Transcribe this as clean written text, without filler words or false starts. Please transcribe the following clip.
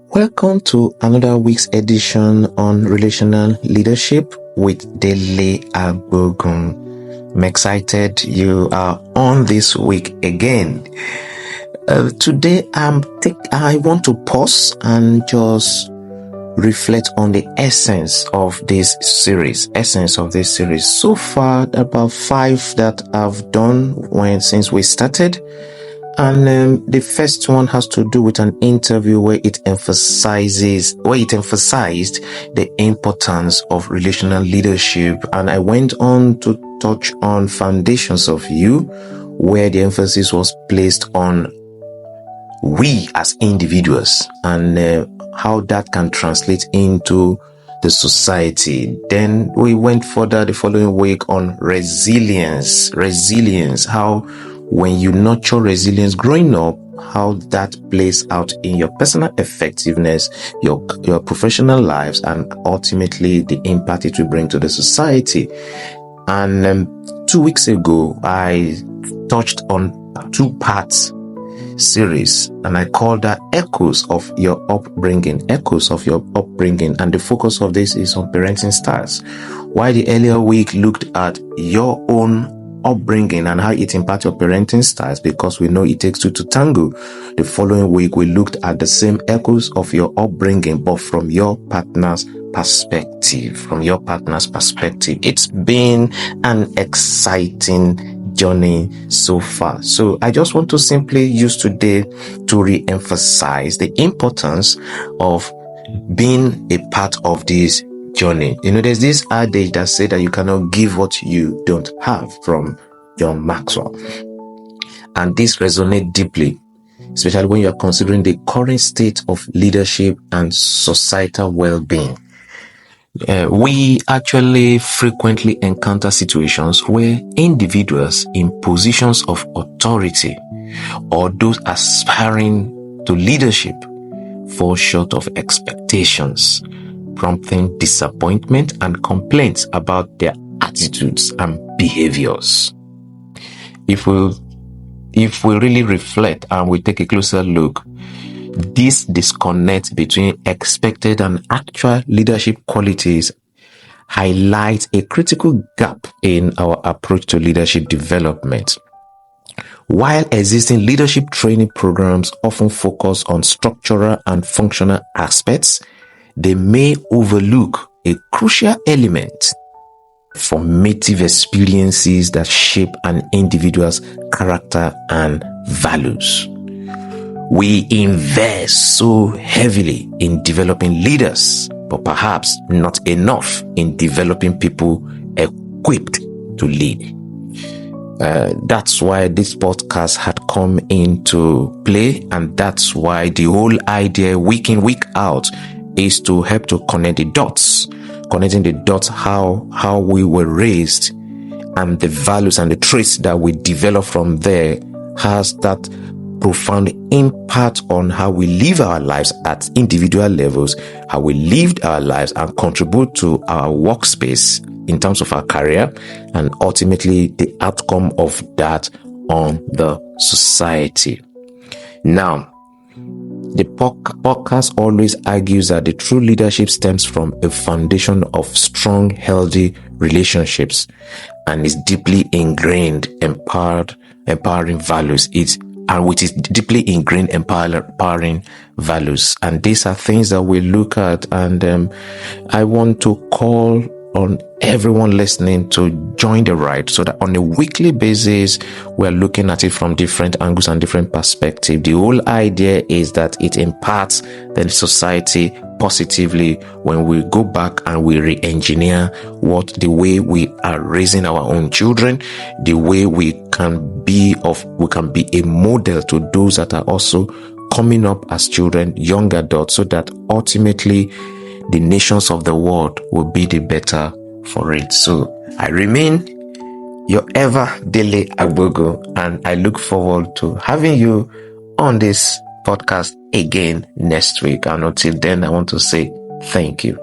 Welcome to another week's edition on Relational Leadership with Dele Agbogun. I'm excited you are on this week again. Today I want to pause and just reflect on the essence of this series. So far, about 5 that I've done since we started. And the first one has to do with an interview where it emphasized the importance of relational leadership. And I went on to touch on foundations of you, where the emphasis was placed on we as individuals and how that can translate into the society. Then we went further the following week on resilience, how when you nurture resilience growing up, how that plays out in your personal effectiveness, your professional lives, and ultimately the impact it will bring to the society. And 2 weeks ago, I touched on a 2-part series, and I called that Echoes of Your Upbringing. And the focus of this is on parenting styles. While the earlier week looked at your own upbringing and how it impacts your parenting styles, because we know it takes two to tango. The following week, we looked at the same echoes of your upbringing, but from your partner's perspective. It's been an exciting journey so far. So I just want to simply use today to re-emphasize the importance of being a part of this journey. There's this adage that says that you cannot give what you don't have, from John Maxwell. And this resonates deeply, especially when you are considering the current state of leadership and societal well-being. We actually frequently encounter situations where individuals in positions of authority or those aspiring to leadership fall short of expectations, prompting disappointment and complaints about their attitudes and behaviors. If we really reflect and we take a closer look, this disconnect between expected and actual leadership qualities highlights a critical gap in our approach to leadership development. While existing leadership training programs often focus on structural and functional aspects, they may overlook a crucial element: formative experiences that shape an individual's character and values. We invest so heavily in developing leaders, but perhaps not enough in developing people equipped to lead. That's why this podcast had come into play, and that's why the whole idea week in, week out is to help to connecting the dots, how we were raised, and the values and the traits that we develop from there has that profound impact on how we live our lives at individual levels, how we lived our lives and contribute to our workspace in terms of our career, and ultimately the outcome of that on the society. Now, the podcast always argues that the true leadership stems from a foundation of strong, healthy relationships and is deeply ingrained, empowering values. Which is deeply ingrained, empowering values. And these are things that we look at. And I want to call on everyone listening to join the ride, so that on a weekly basis, we're looking at it from different angles and different perspectives. The whole idea is that it impacts the society positively when we go back and we re-engineer the way we are raising our own children, the way we can be a model to those that are also coming up as children, young adults, so that ultimately the nations of the world will be the better for it. So I remain your ever Dele Agbogun, and I look forward to having you on this podcast again next week. And until then, I want to say thank you.